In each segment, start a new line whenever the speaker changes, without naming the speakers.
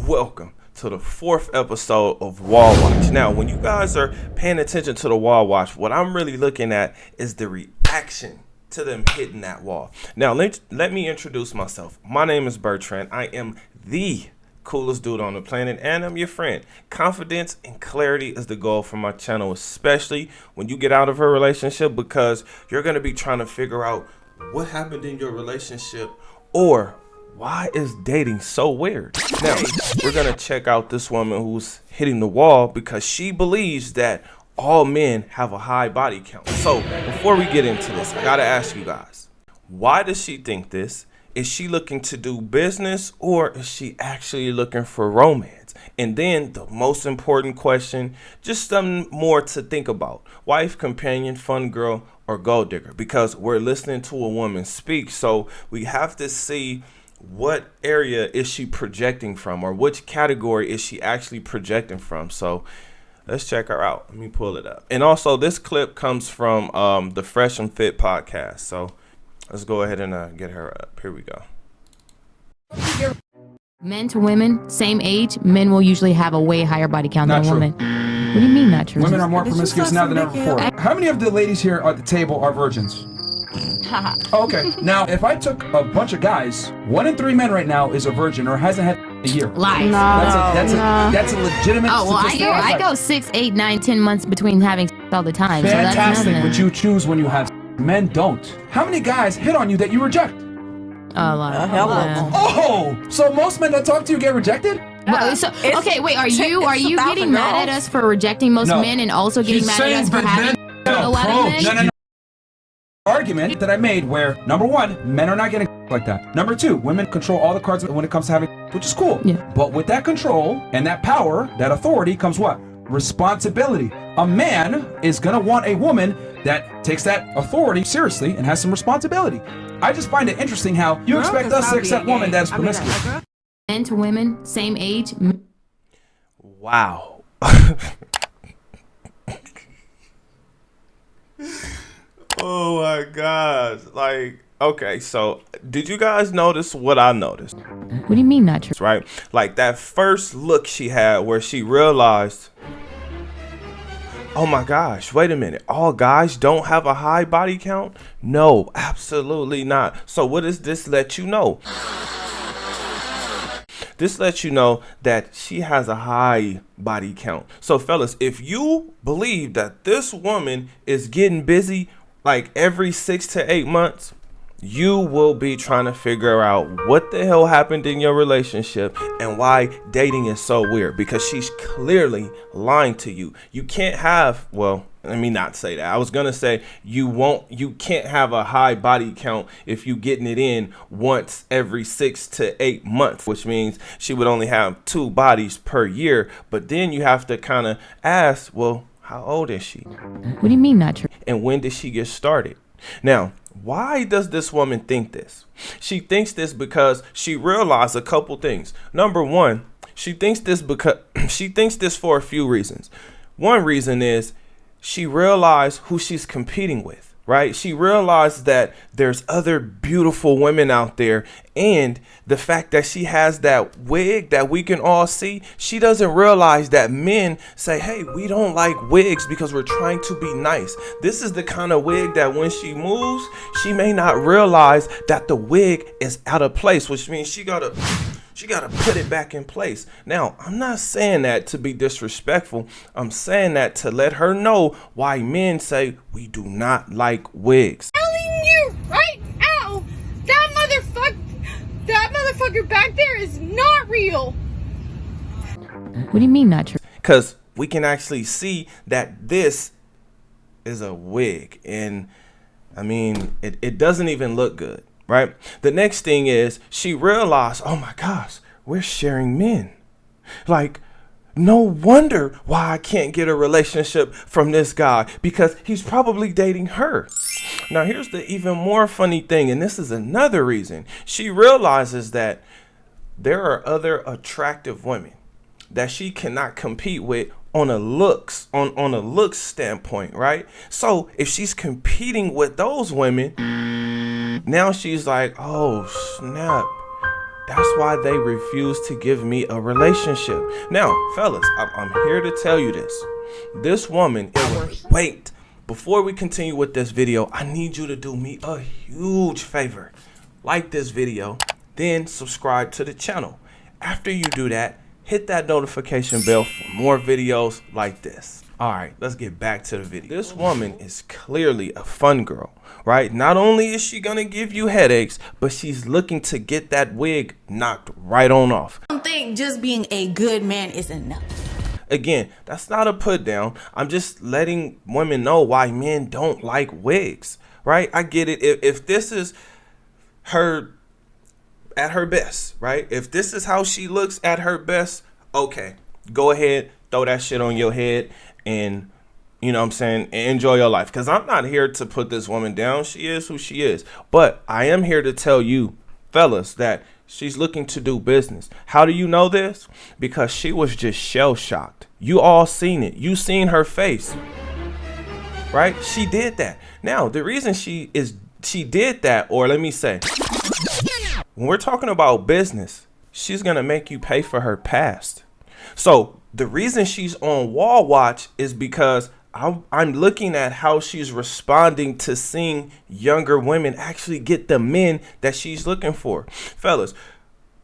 welcome to the fourth episode of Wall Watch. Now, when you guys are paying attention to the Wall Watch, what I'm really looking at is the reaction to them hitting that wall. Now, let me introduce myself. My name is Bertrand. I am the coolest dude on the planet, and I'm your friend. Confidence and clarity is the goal for my channel, especially when you get out of a relationship, because you're going to be trying to figure out what happened in your relationship, or why is dating so weird? Now, we're going to check out this woman who's hitting the wall because she believes that all men have a high body count. So before we get into this, I got to ask you guys, why does she think this? Is she looking to do business, or is she actually looking for romance? And then the most important question, just something more to think about: wife, companion, fun girl, or gold digger? Because we're listening to a woman speak, so we have to see what area is she projecting from, or which category is she actually projecting from. So let's check her out. Let me pull it up. And also, this clip comes from the Fresh and Fit podcast. So let's go ahead and get her up. Here we go.
Men to women, same age, men will usually have a way higher body count than a woman. What do you mean not true?
Women are more promiscuous now than ever before. How many of the ladies here at the table are virgins? Okay, now if I took a bunch of guys, 1 in 3 men right now is a virgin or hasn't had a year.
Lies.
That's a legitimate
Oh, well,
statistic.
I go 6, 8, 9, 10 months between having sex all the time.
Fantastic,
so that's
but you choose when you have. Men don't. How many guys hit on you that you reject?
a lot.
Oh, so most men that talk to you get rejected?
Well, so, okay, wait. Are you getting mad at us for rejecting most
No.
men, and also getting mad at us for having a lot of men?
No. Argument that I made where, number one, men are not getting like that. Number two, women control all the cards when it comes to having, which is cool.
Yeah.
But with that control and that power, that authority comes what? Responsibility. A man is gonna want a woman that takes that authority seriously and has some responsibility. I just find it interesting how you expect us to accept women that is promiscuous.
Men to women, same age.
Wow. Oh my gosh. Like, okay, so did you guys notice what I noticed?
What do you mean not true?
Right? Like that first look she had where she realized, oh my gosh, wait a minute. All guys don't have a high body count? No, absolutely not. So what does this let you know? This lets you know that she has a high body count. So fellas, if you believe that this woman is getting busy like every 6 to 8 months, you will be trying to figure out what the hell happened in your relationship and why dating is so weird, because she's clearly lying to you. You can't have, well, let me not say that. I was going to say you can't have a high body count if you getting it in once every 6 to 8 months, which means she would only have 2 bodies per year. But then you have to kind of ask, well, how old is she?
What do you mean not true?
And when did she get started? Now, why does this woman think this? She thinks this because she realized a couple things. Number one, she thinks this for a few reasons. One reason is she realized who she's competing with, right? She realized that there's other beautiful women out there, and the fact that she has that wig that we can all see, she doesn't realize that men say, hey, we don't like wigs because we're trying to be nice. This is the kind of wig that when she moves, she may not realize that the wig is out of place, which means she gotta put it back in place. Now, I'm not saying that to be disrespectful. I'm saying that to let her know why men say we do not like wigs.
Telling you right now, that motherfucker back there is not real.
What do you mean not true?
Because we can actually see that this is a wig, and I mean, it doesn't even look good. Right? The next thing is she realized, oh my gosh, we're sharing men. Like, no wonder why I can't get a relationship from this guy, because he's probably dating her. Now, here's the even more funny thing, and this is another reason. She realizes that there are other attractive women that she cannot compete with on a looks standpoint, right? So if she's competing with those women, now she's like, oh snap, That's why they refuse to give me a relationship. Now, fellas, I'm here to tell you this. This woman, wait, before we continue with this video, I need you to do me a huge favor. Like this video, then subscribe to the channel. After you do that, hit that notification bell for more videos like this. All right, let's get back to the video. This woman is clearly a fun girl, right? Not only is she gonna give you headaches, but she's looking to get that wig knocked right on off.
I don't think just being a good man is enough.
Again, that's not a put down. I'm just letting women know why men don't like wigs, right? I get it. If this is her at her best, right? If this is how she looks at her best, okay, go ahead, throw that shit on your head and, you know what I'm saying, enjoy your life. Because I'm not here to put this woman down. She is who she is. But I am here to tell you, fellas, that she's looking to do business. How do you know this? Because she was just shell-shocked. You all seen it. You seen her face, right? She did that. Now, the reason she did that, or let me say, when we're talking about business, she's going to make you pay for her past. So the reason she's on Wall Watch is because I'm looking at how she's responding to seeing younger women actually get the men that she's looking for. Fellas,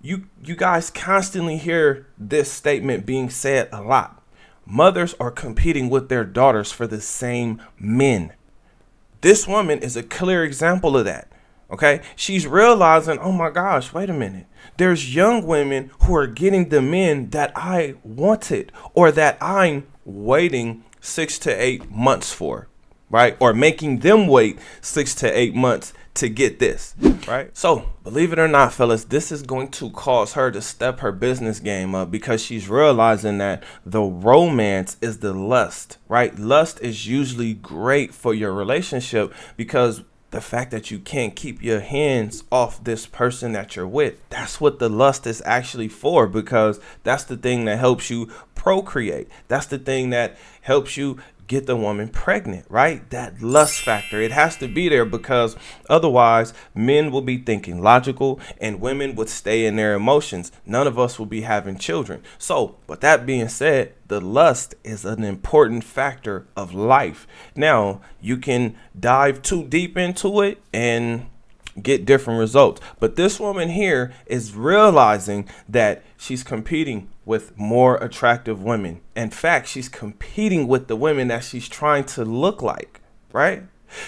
you guys constantly hear this statement being said a lot. Mothers are competing with their daughters for the same men. This woman is a clear example of that. Okay, she's realizing, oh my gosh, wait a minute. There's young women who are getting the men that I wanted or that I'm waiting 6 to 8 months for, right? Or making them wait 6 to 8 months to get this, right? So believe it or not, fellas, this is going to cause her to step her business game up because she's realizing that the romance is the lust, right? Lust is usually great for your relationship because the fact that you can't keep your hands off this person that you're with, that's what the lust is actually for, because that's the thing that helps you procreate. That's the thing that helps you get the woman pregnant, right? That lust factor, it has to be there, because otherwise men will be thinking logical and women would stay in their emotions. None of us will be having children. So, but that being said, the lust is an important factor of life. Now, you can dive too deep into it and get different results. But this woman here is realizing that she's competing with more attractive women. In fact, she's competing with the women that she's trying to look like, right?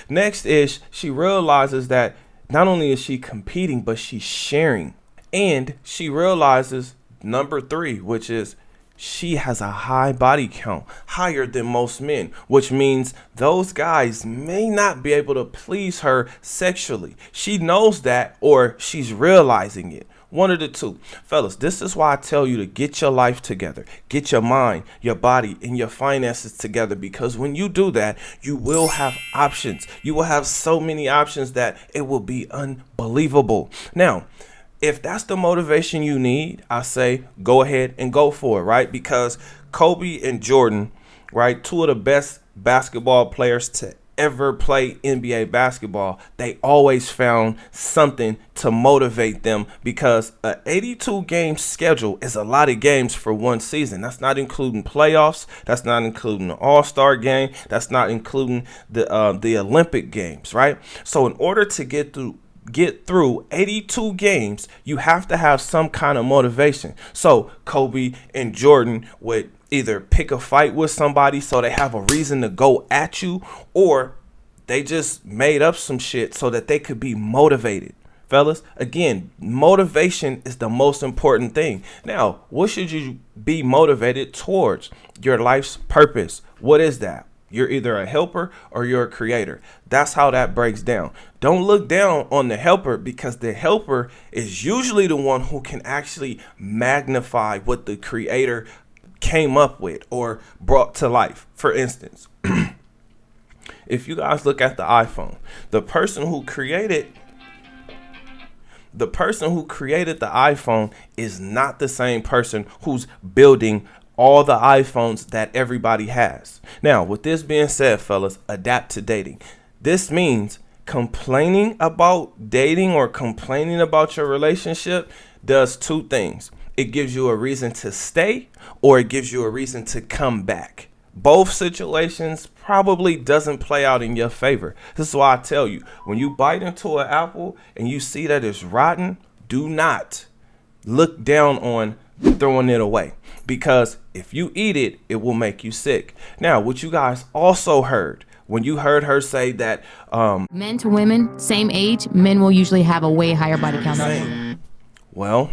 Next is she realizes that not only is she competing, but she's sharing. And she realizes number 3, which is she has a high body count, higher than most men, which means those guys may not be able to please her sexually. She knows that, or she's realizing it. One of the two. Fellas, this is why I tell you to get your life together, get your mind, your body, and your finances together, because when you do that, you will have options. You will have so many options that it will be unbelievable. Now, if that's the motivation you need, I say go ahead and go for it, right? Because Kobe and Jordan, right, 2 of the best basketball players to ever play NBA basketball, they always found something to motivate them, because a 82 game schedule is a lot of games for one season. That's not including playoffs. That's not including the All-Star game. That's not including the Olympic games, right? So in order to get through 82 games, you have to have some kind of motivation. So Kobe and Jordan would either pick a fight with somebody so they have a reason to go at you, or they just made up some shit so that they could be motivated. Fellas, again, motivation is the most important thing. Now, what should you be motivated towards? Your life's purpose. What is that? You're either a helper or you're a creator. That's how that breaks down. Don't look down on the helper, because the helper is usually the one who can actually magnify what the creator came up with or brought to life. For instance, if you guys look at the iPhone, the person who created the iPhone is not the same person who's building all the iPhones that everybody has. Now, with this being said, fellas, adapt to dating. This means complaining about dating or complaining about your relationship, does two things. It gives you a reason to stay, or it gives you a reason to come back. Both situations probably doesn't play out in your favor. This is why I tell you, when you bite into an apple and you see that it's rotten, do not look down on throwing it away, because if you eat it, it will make you sick. Now, what you guys also heard, when you heard her say that
Men to women, same age, men will usually have a way higher body count than women.
well,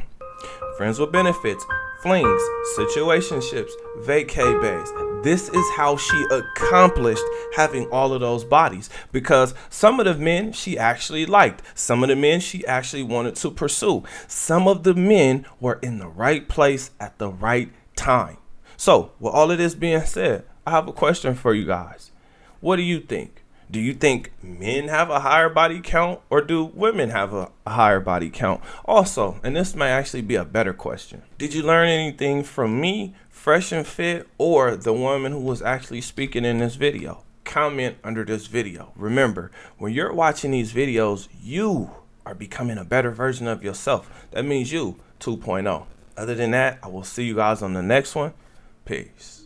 friends with benefits, flings, situationships, vacay bays. This is how she accomplished having all of those bodies, because some of the men she actually liked, some of the men she actually wanted to pursue, some of the men were in the right place at the right time. So with all of this being said, I have a question for you guys. What do you think? Do you think men have a higher body count, or do women have a higher body count? Also, and this may actually be a better question, did you learn anything from me, Fresh and Fit, or the woman who was actually speaking in this video? Comment under this video. Remember, when you're watching these videos, you are becoming a better version of yourself. That means you 2.0. Other than that, I will see you guys on the next one. Peace.